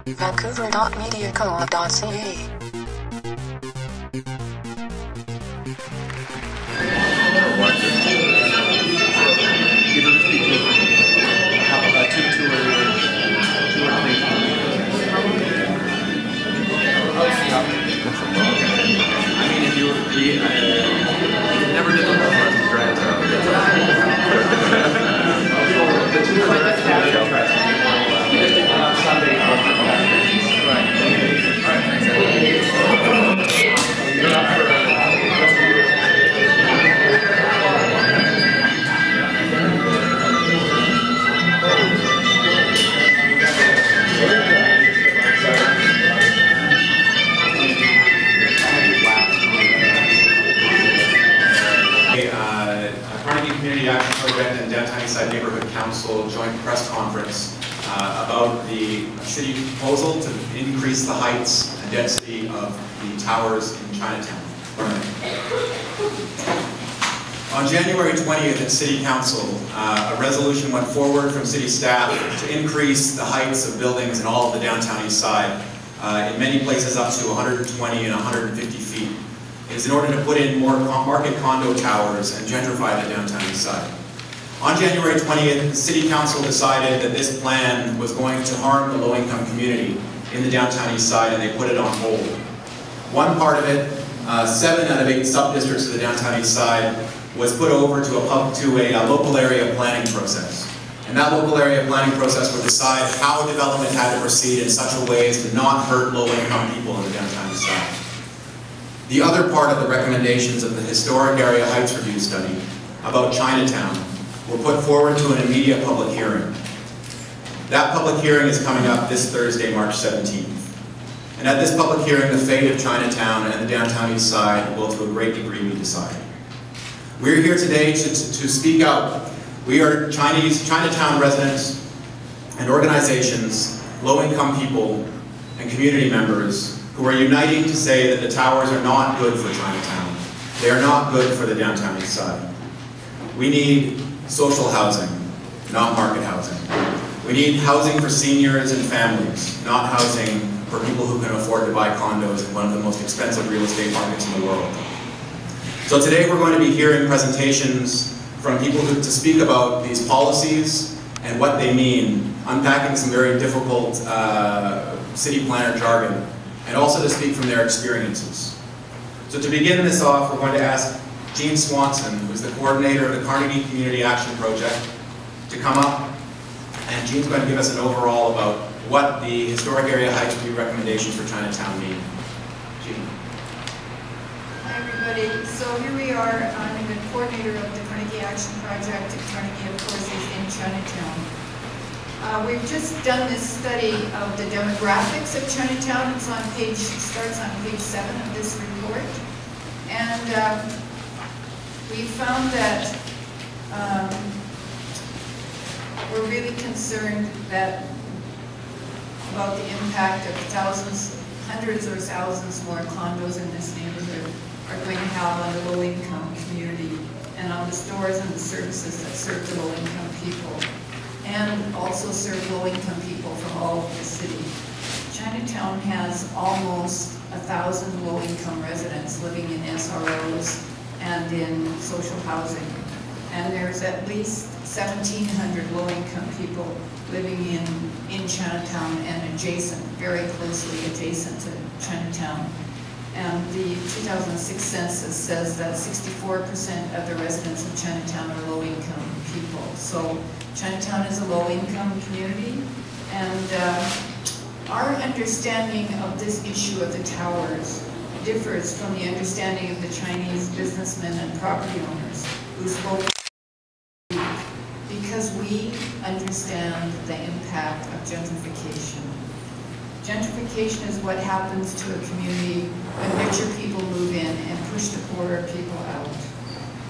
vancouver.mediacoop.ca. I mean, if you never did the homework, right? The two are on Sunday. Carnegie Community Action Project and Downtown Eastside Neighborhood Council joint press conference about the city proposal to increase the heights and density of the towers in Chinatown. On January 20th at City Council, a resolution went forward from city staff to increase the heights of buildings in all of the downtown east side, in many places up to 120 and 150 feet. It is in order to put in more market condo towers and gentrify the downtown east side. On January 20th, the City Council decided that this plan was going to harm the low-income community in the downtown east side, and they put it on hold. One part of it, 7 out of 8 sub-districts of the downtown east side, was put over to a local area planning process. And that local area planning process would decide how development had to proceed in such a way as to not hurt low-income people in the downtown east side. The other part of the recommendations of the Historic Area Heights Review study about Chinatown were put forward to an immediate public hearing. That public hearing is coming up this Thursday, March 17th. And at this public hearing, the fate of Chinatown and the downtown east side will to a great degree be decided. We're here today to speak out. We are Chinatown residents and organizations, low-income people, and community members who are uniting to say that the towers are not good for Chinatown. They are not good for the downtown east side. We need social housing, not market housing. We need housing for seniors and families, not housing for people who can afford to buy condos in one of the most expensive real estate markets in the world. So today we're going to be hearing presentations from people to speak about these policies and what they mean, unpacking some very difficult city planner jargon, and also to speak from their experiences. So to begin this off, we're going to ask Jean Swanson, who's the coordinator of the Carnegie Community Action Project, to come up, and Jean's going to give us an overall about what the Historic Area Heights Review recommendations for Chinatown mean. Jean. Hi everybody, so here we are. I'm the coordinator of the Carnegie Action Project, and Carnegie of course is in Chinatown. We've just done this study of the demographics of Chinatown. It starts on page 7 of this report. And we found that we're really concerned about the impact of hundreds or thousands more condos in this neighborhood are going to have on the low-income community and on the stores and the services that serve the low-income people, and also serve low-income people from all over the city. Chinatown has almost 1,000 low-income residents living in SROs and in social housing. And there's at least 1,700 low-income people living in Chinatown and adjacent, very closely adjacent to Chinatown. And the 2006 census says that 64% of the residents of Chinatown are low-income people. So Chinatown is a low-income community, and our understanding of this issue of the towers differs from the understanding of the Chinese businessmen and property owners who spoke, because we understand the impact of gentrification. Gentrification is what happens to a community when richer people move in and push the poorer people out.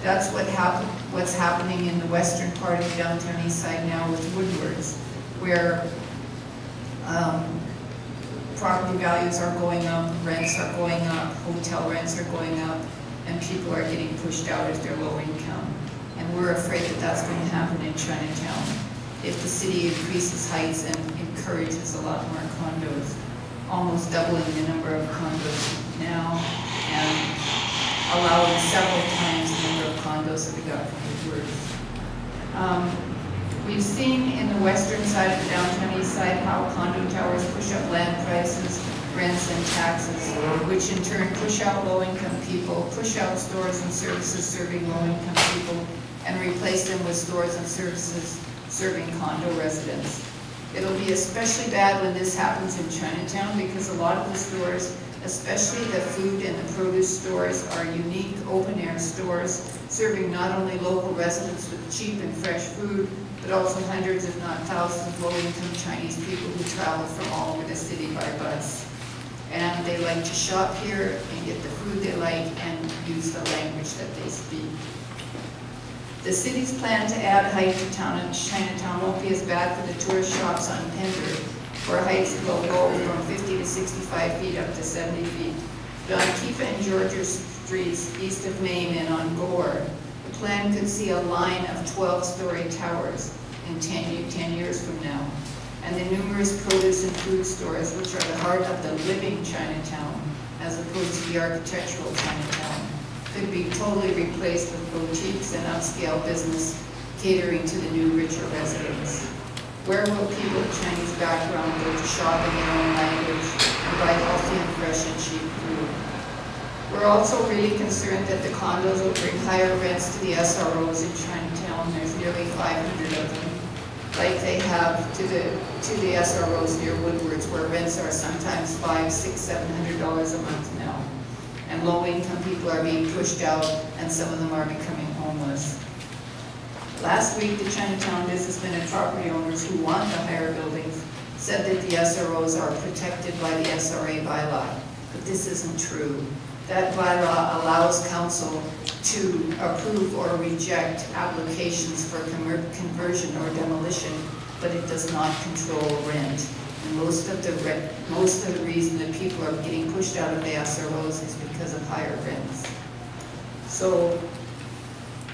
That's what's happening in the western part of the downtown east side now with Woodwards, where property values are going up, rents are going up, hotel rents are going up, and people are getting pushed out if they're low income. And we're afraid that that's going to happen in Chinatown if the city increases heights and encourages a lot more condos, almost doubling the number of condos now and allowing several times the number of condos that we got from the Woodwards. We've seen in the western side of the downtown east side how condo towers push up land prices, rents and taxes, which in turn push out low-income people, push out stores and services serving low-income people, and replace them with stores and services serving condo residents. It'll be especially bad when this happens in Chinatown because a lot of the stores, especially the food and the produce stores, are unique open-air stores serving not only local residents with cheap and fresh food, but also hundreds, if not thousands, of low-income Chinese people who travel from all over the city by bus. And they like to shop here and get the food they like and use the language that they speak. The city's plan to add height to Chinatown won't be as bad for the tourist shops on Pender, where heights will go from 50 to 65 feet up to 70 feet. But on Kifa and Georgia Streets, east of Main and on Gore, the plan could see a line of 12-story towers in 10 years from now. And the numerous produce and food stores, which are the heart of the living Chinatown, as opposed to the architectural Chinatown, could be totally replaced with boutiques and upscale business catering to the new, richer residents. Where will people of Chinese background go to shop in their own language and buy healthy and fresh and cheap food? We're also really concerned that the condos will bring higher rents to the SROs in Chinatown. There's nearly 500 of them, like they have to the SROs near Woodwards, where rents are sometimes $500, $600, $700 a month now. And low-income people are being pushed out, and some of them are becoming homeless. Last week, the Chinatown businessmen and property owners who want the higher buildings said that the SROs are protected by the SRA bylaw, but this isn't true. That bylaw allows council to approve or reject applications for conversion or demolition, but it does not control rent. And most of the reason that people are getting pushed out of the SROs is because of higher rents. So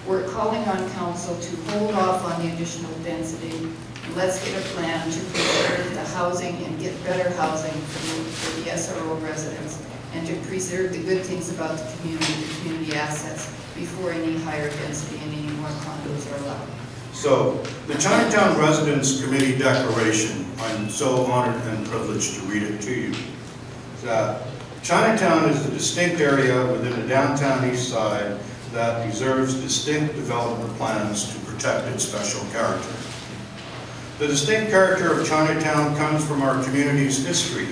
we're calling on council to hold off on the additional density. Let's get a plan to preserve the housing and get better housing for the SRO residents, and to preserve the good things about the community assets, before any higher density and any more condos are allowed. So, the Chinatown Residents Committee Declaration, I'm so honored and privileged to read it to you. Chinatown is a distinct area within the downtown east side that deserves distinct development plans to protect its special character. The distinct character of Chinatown comes from our community's history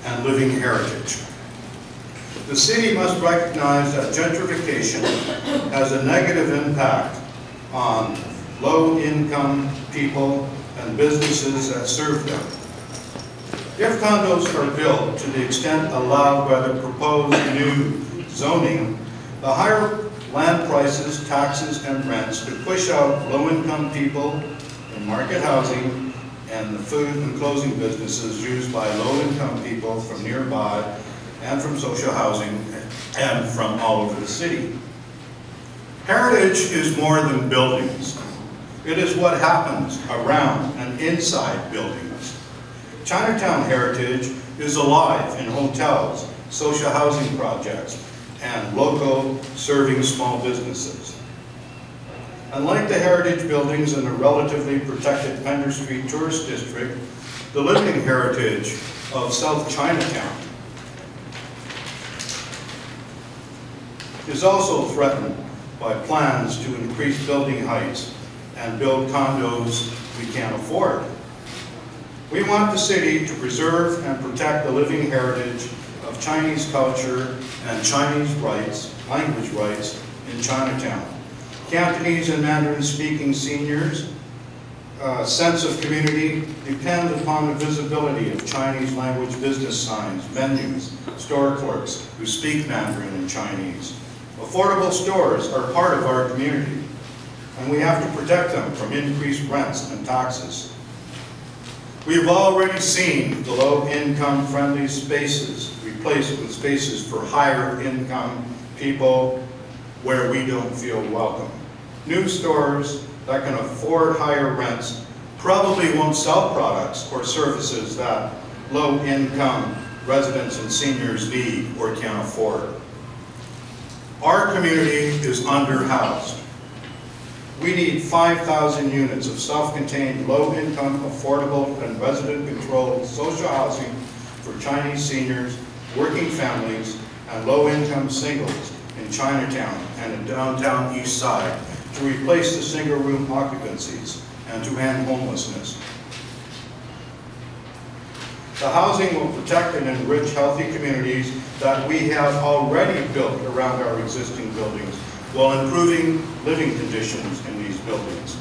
and living heritage. The city must recognize that gentrification has a negative impact on low-income people and businesses that serve them. If condos are built to the extent allowed by the proposed new zoning, the higher land prices, taxes, and rents could push out low-income people in market housing and the food and clothing businesses used by low-income people from nearby and from social housing and from all over the city. Heritage is more than buildings. It is what happens around and inside buildings. Chinatown heritage is alive in hotels, social housing projects, and local serving small businesses. Unlike the heritage buildings in the relatively protected Pender Street Tourist District, the living heritage of South Chinatown is also threatened by plans to increase building heights and build condos we can't afford. We want the city to preserve and protect the living heritage of Chinese culture and Chinese rights, language rights in Chinatown. Cantonese and Mandarin-speaking seniors' sense of community depend upon the visibility of Chinese language business signs, menus, store clerks who speak Mandarin and Chinese. Affordable stores are part of our community, and we have to protect them from increased rents and taxes. We've already seen the low-income friendly spaces replaced with spaces for higher income people where we don't feel welcome. New stores that can afford higher rents probably won't sell products or services that low-income residents and seniors need or can afford. Our community is underhoused. We need 5,000 units of self-contained, low-income, affordable, and resident-controlled social housing for Chinese seniors, working families, and low-income singles in Chinatown and in downtown Eastside to replace the single-room occupancies and to end homelessness. The housing will protect and enrich healthy communities that we have already built around our existing buildings, while improving living conditions in these buildings.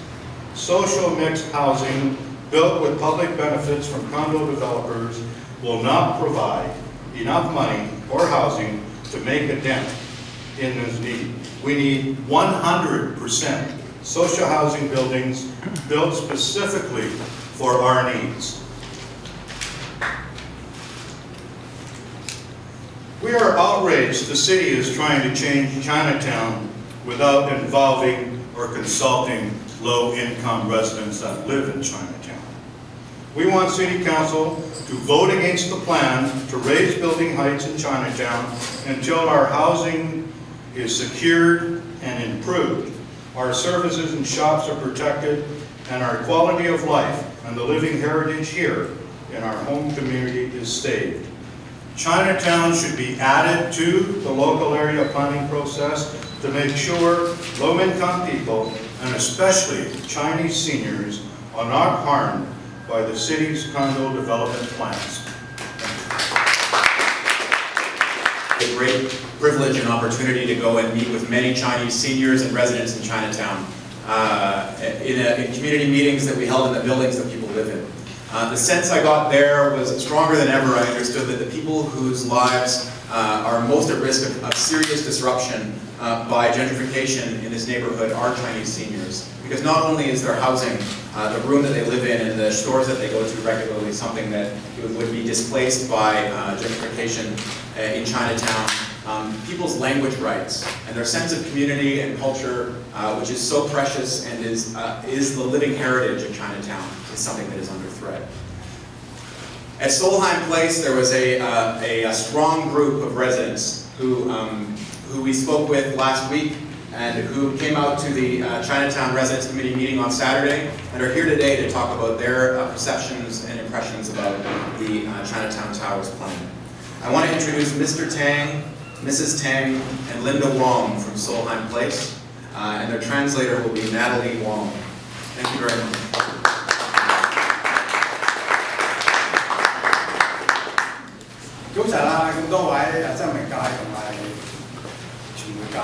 Social mixed housing built with public benefits from condo developers will not provide enough money or housing to make a dent in this need. We need 100% social housing buildings built specifically for our needs. We are outraged the city is trying to change Chinatown without involving or consulting low-income residents that live in Chinatown. We want City Council to vote against the plan to raise building heights in Chinatown until our housing is secured and improved, our services and shops are protected, and our quality of life and the living heritage here in our home community is saved. Chinatown should be added to the local area planning process to make sure low-income people, and especially Chinese seniors, are not harmed by the city's condo development plans. A great privilege and opportunity to go and meet with many Chinese seniors and residents in Chinatown in community meetings that we held in the buildings that people live in. The sense I got there was stronger than ever. I understood that the people whose lives are most at risk of serious disruption by gentrification in this neighborhood are Chinese seniors. Because not only is their housing, the room that they live in and the stores that they go to regularly something that would be displaced by gentrification in Chinatown, people's language rights and their sense of community and culture, which is so precious and is the living heritage of Chinatown, is something that is under threat. At Solheim Place, there was a strong group of residents who we spoke with last week and who came out to the Chinatown Residents Committee meeting on Saturday and are here today to talk about their perceptions and impressions about the Chinatown Towers plan. I want to introduce Mr. Tang, Mrs. Tang, and Linda Wong from Solheim Place, and their translator will be Natalie Wong. Thank you very much. Good morning, 咁多位新聞界同埋傳媒界。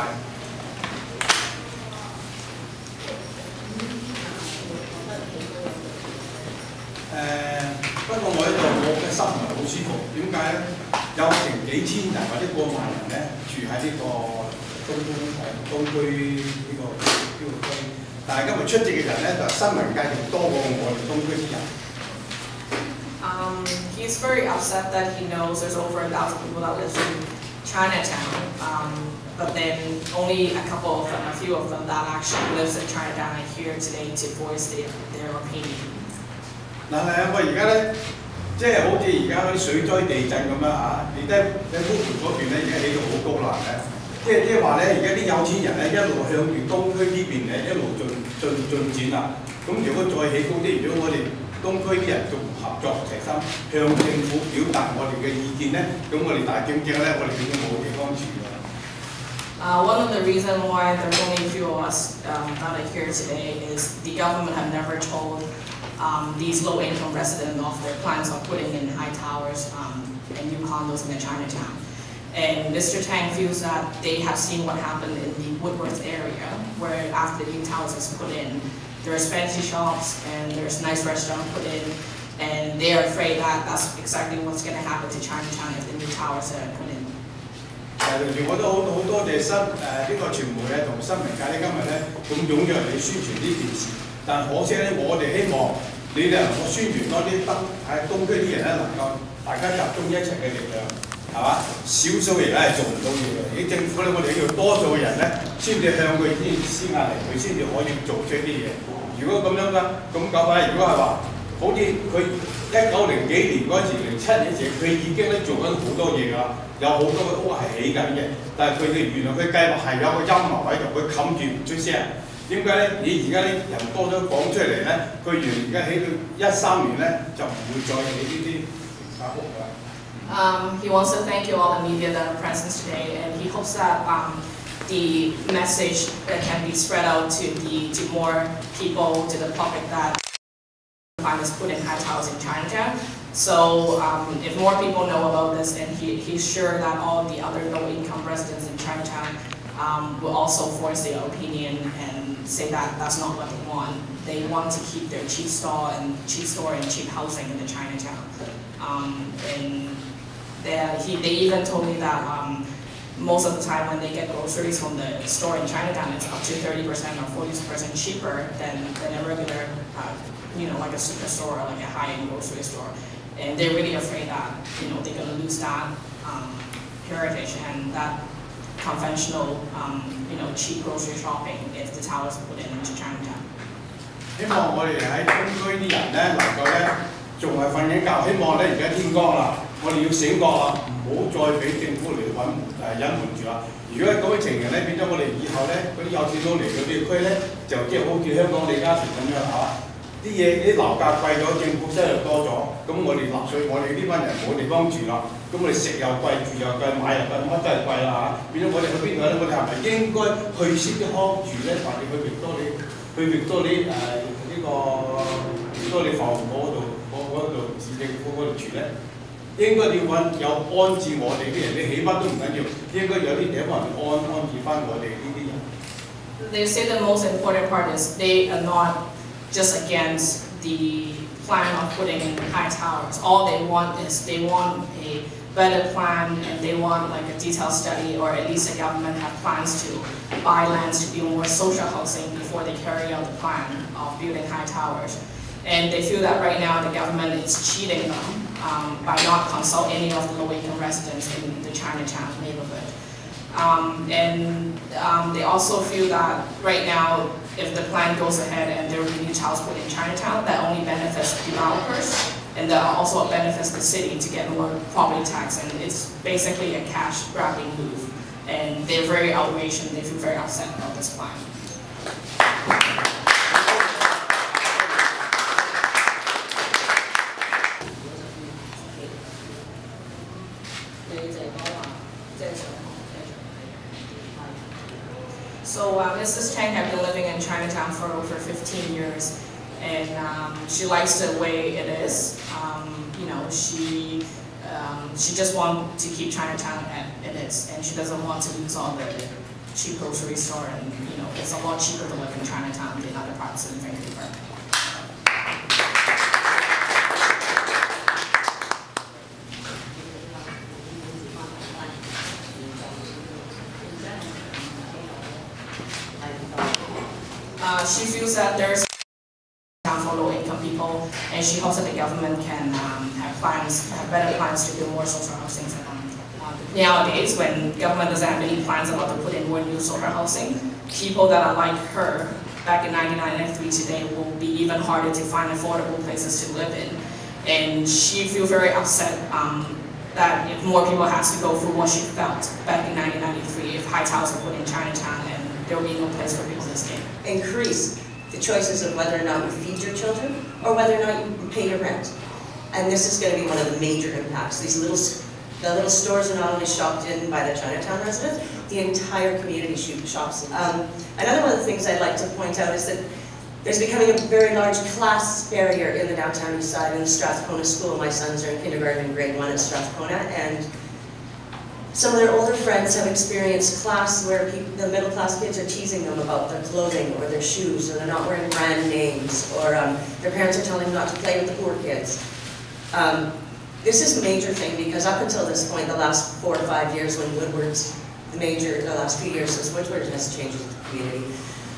不過我呢度我嘅心唔係好舒服，點解咧？有成幾千人或者過萬人咧住喺呢個東區呢個區，但係今日出席嘅人咧就新聞界仲多過我哋東區啲人。He's very upset that he knows there's over 1,000 people that live in Chinatown, but then only a few of them that actually lives in Chinatown are here today to voice their opinion. 嗱係啊，我而家咧，即係好似而家嗰啲水災地震咁樣嚇，你烏盤嗰邊咧而家起到好高啦嘅，即係話咧，而家啲有錢人咧一路向住東區呢邊咧一路進展啦。咁如果再起高啲，如果我哋東區啲人仲唔合作齊心向政府表達我哋嘅意見咧，咁我哋大驚驚咧，我哋變咗冇地方住㗎。One of the reasons why there are only a few of us that are here today is the government have never told these low-income residents of their plans of putting in high towers and new condos in the Chinatown. And Mr. Tang feels that they have seen what happened in the Woodworth area, where after the new towers is put in, there's fancy shops and there's nice restaurants put in, and they are afraid that that's exactly what's going to happen to Chinatown if the new towers are put in. 我都好多謝呢個傳媒咧同新聞界咧今日咧咁踴躍嚟宣傳呢件事，但可惜咧我哋希望你哋能夠宣傳多啲喺東區啲人咧能夠大家集中一齊嘅力量，係嘛？少數人咧係做唔到嘢嘅，啲政府咧我哋要多數嘅人咧先至向佢施壓力，佢先至可以做出啲嘢。如果咁樣啦，咁講翻，如果係話，好似佢1900幾年嗰陣時，07年時，佢已經咧做緊好多嘢㗎啦，有好多嘅屋係起緊嘅，但係佢哋原來佢計劃係有個陰謀喺度，佢冚住唔出聲。點解咧？你而家啲人多咗講出嚟咧，佢原來而家起到13年咧，就唔會再起呢啲住宅屋㗎啦。He wants to thank you all the media that are present today, and he hopes that the message that can be spread out to more people, to the public, that plan is put in high towers in Chinatown. So if more people know about this, and he's sure that all the other low-income residents in Chinatown will also voice their opinion and say that that's not what they want. They want to keep their cheap store and cheap housing in the Chinatown. And they even told me that most of the time when they get groceries from the store in Chinatown, it's up to 30% or 40% cheaper than a regular, like a superstore or like a high-end grocery store. And they're really afraid that, they're going to lose that heritage and that conventional, cheap grocery shopping if the towers are put into Chinatown. 希望我哋喺東區啲人咧能夠咧仲係瞓緊覺，希望咧而家天光啦，我哋要醒覺啦，唔好再俾政府嚟隱瞞住啦。如果咁嘅情形咧，變咗我哋以後咧嗰啲有錢佬嚟嗰啲區咧，就即係好似香港李嘉誠咁樣嚇，啲樓價貴咗，政府收入多咗，咁我哋納稅，我哋呢班人冇地方住啦，咁我哋食又貴，住又貴，買又貴，乜都係貴啦嚇。變咗我哋去邊度咧？我哋係咪應該去City Hall住咧，或者去域多利服務嗰度市政府嗰度住咧？應該要揾有安置我哋啲人，你起乜都唔緊要，應該有啲地方安置翻我哋呢啲人。They say the most important part is they are not just against the plan of putting in high towers. All they want is they want a better plan, and they want like a detailed study, or at least the government have plans to buy lands to build more social housing before they carry out the plan of building high towers. And they feel that right now the government is cheating them by not consult any of the low-income residents in the Chinatown neighborhood. They also feel that right now, if the plan goes ahead and there will be new towers put in Chinatown, that only benefits developers, and that also benefits the city to get more property tax, and it's basically a cash grabbing move. And they're very outraged and they feel very upset about this plan. So Mrs. Chang has been living in Chinatown for over 15 years, and she likes the way it is. She just wants to keep Chinatown as it is, and she doesn't want to lose all the cheap grocery store, and it's a lot cheaper to live in Chinatown than other parts of Vancouver. She feels that there's for low-income people, and she hopes that the government can have better plans to build more social housing for them. Nowadays, when government doesn't have any plans about to put in more new social housing, people that are like her back in 1993 today will be even harder to find affordable places to live in. And she feels very upset that if more people have to go through what she felt back in 1993, if high towers were put in Chinatown and there will be no place for people to stay. Increase the choices of whether or not you feed your children or whether or not you pay your rent. And this is going to be one of the major impacts. The little stores are not only shopped in by the Chinatown residents, the entire community shops. Another one of the things I'd like to point out is that there's becoming a very large class barrier in the downtown east side in the Strathcona School. My sons are in kindergarten and grade 1 at Strathcona, and some of their older friends have experienced class where the middle class kids are teasing them about their clothing or their shoes, or they're not wearing brand names, or their parents are telling them not to play with the poor kids. This is a major thing because up until this point, the last 4 or 5 years when Woodward's, the last few years since Woodward has changed the community,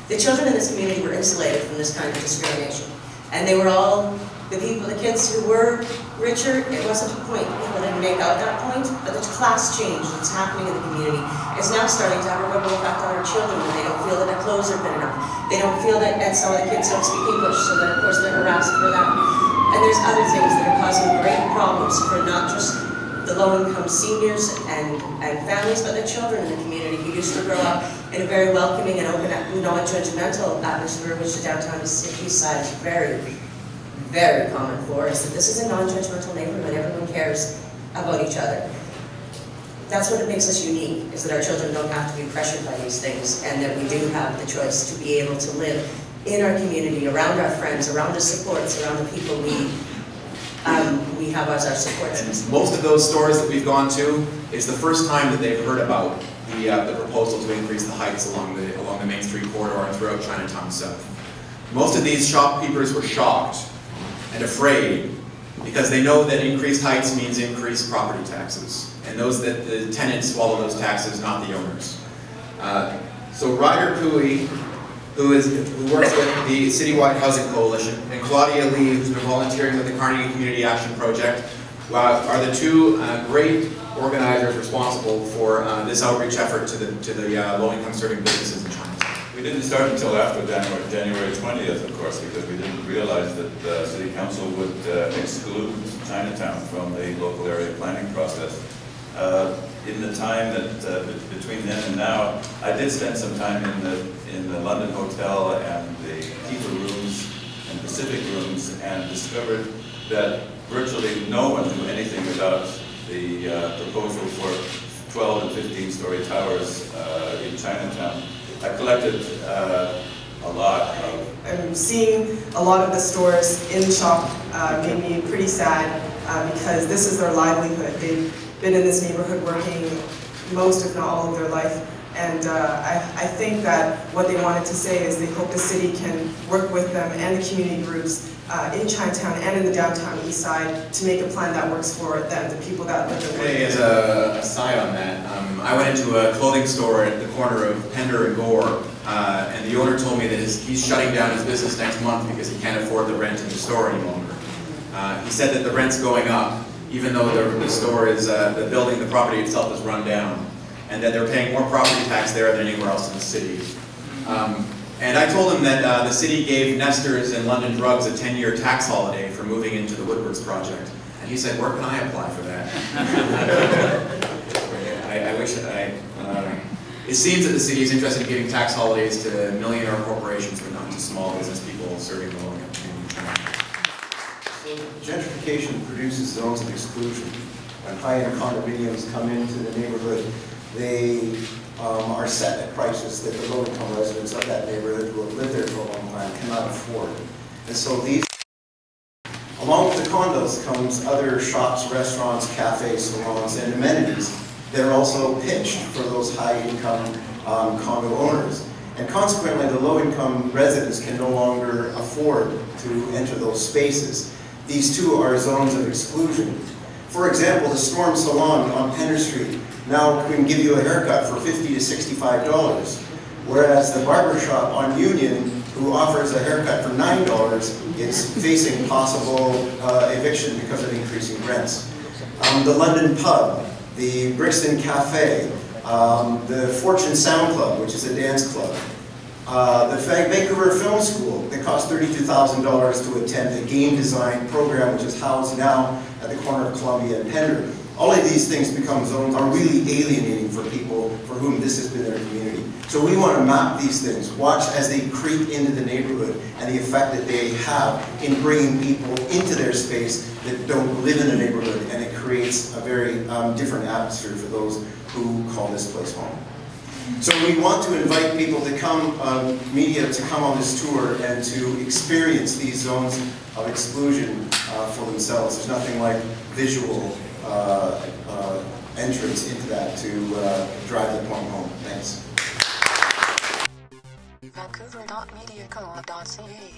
the children in this community were insulated from this kind of discrimination. And they were all, the kids who were richer, it wasn't a point. People didn't make out that point, but the class change that's happening in the community is now starting to have a ripple effect on our children when they don't feel that their clothes are good enough. They don't feel that, and some of the kids don't speak English, so then of course they're harassed for that. And there's other things that are causing great problems for not just the low-income seniors and families, but the children in the community who used to grow up in a very welcoming and open, non-judgmental atmosphere, which the downtown Eastside is very, very common for us. That this is a non-judgmental neighborhood. Everyone cares about each other. That's what it makes us unique, is that our children don't have to be pressured by these things, and that we do have the choice to be able to live in our community, around our friends, around the supports, around the people we have as our supports. And most of those stores that we've gone to, it's the first time that they've heard about the proposal to increase the heights along the Main Street corridor and throughout Chinatown South. Most of these shopkeepers were shocked and afraid because they know that increased heights means increased property taxes, and the tenants swallow those taxes, not the owners. So Ryder Cooey, who works with the Citywide Housing Coalition, and Claudia Lee, who's been volunteering with the Carnegie Community Action Project, are the two great organizers responsible for this outreach effort to the low-income serving businesses in Chinatown. We didn't start until after January 20th, of course, because we didn't realize that the City Council would exclude Chinatown from the local area planning process. In the time that between then and now, I did spend some time in the London Hotel and the Kiva rooms and Pacific rooms, and discovered that virtually no one knew anything about the proposal for 12 and 15-story towers in Chinatown. I collected a lot of... Seeing a lot of the stores in shop made me pretty sad because this is their livelihood. They've been in this neighborhood working most, if not all, of their life. And I think that what they wanted to say is they hope the city can work with them and the community groups in Chinatown and in the downtown east side to make a plan that works for them, the people that live there. Hey, as a side on that, I went into a clothing store at the corner of Pender and Gore, and the owner told me that he's shutting down his business next month because he can't afford the rent in the store any longer. He said that the rent's going up, even though the store is, the building, the property itself is run down, and that they're paying more property tax there than anywhere else in the city. And I told him that the city gave Nesters and London Drugs a 10-year tax holiday for moving into the Woodwards project. And he said, where can I apply for that? I wish it seems that the city is interested in giving tax holidays to millionaire corporations, but not to small business people serving the low-income community. So gentrification produces zones of exclusion. When high-end condominiums come into the neighborhood, they are set at prices that the low-income residents of that neighborhood who have lived there for a long time cannot afford. And so these, along with the condos, comes other shops, restaurants, cafes, salons, and amenities that are also pitched for those high-income condo owners. And consequently, the low-income residents can no longer afford to enter those spaces. These two are zones of exclusion. For example, the Storm Salon on Pender Street now can give you a haircut for $50 to $65, whereas the barber shop on Union, who offers a haircut for $9, is facing possible eviction because of increasing rents. The London Pub, the Brixton Cafe, the Fortune Sound Club, which is a dance club, the Vancouver Film School that costs $32,000 to attend, a game design program which is housed now at the corner of Columbia and Pender. All of these things become zones, are really alienating for people for whom this has been their community. So we want to map these things, watch as they creep into the neighborhood and the effect that they have in bringing people into their space that don't live in the neighborhood, and it creates a very different atmosphere for those who call this place home. So we want to invite people to come, media to come on this tour and to experience these zones of exclusion for themselves. There's nothing like visual entrance into that to drive the point home. Thanks. vancouver.mediacoop.ca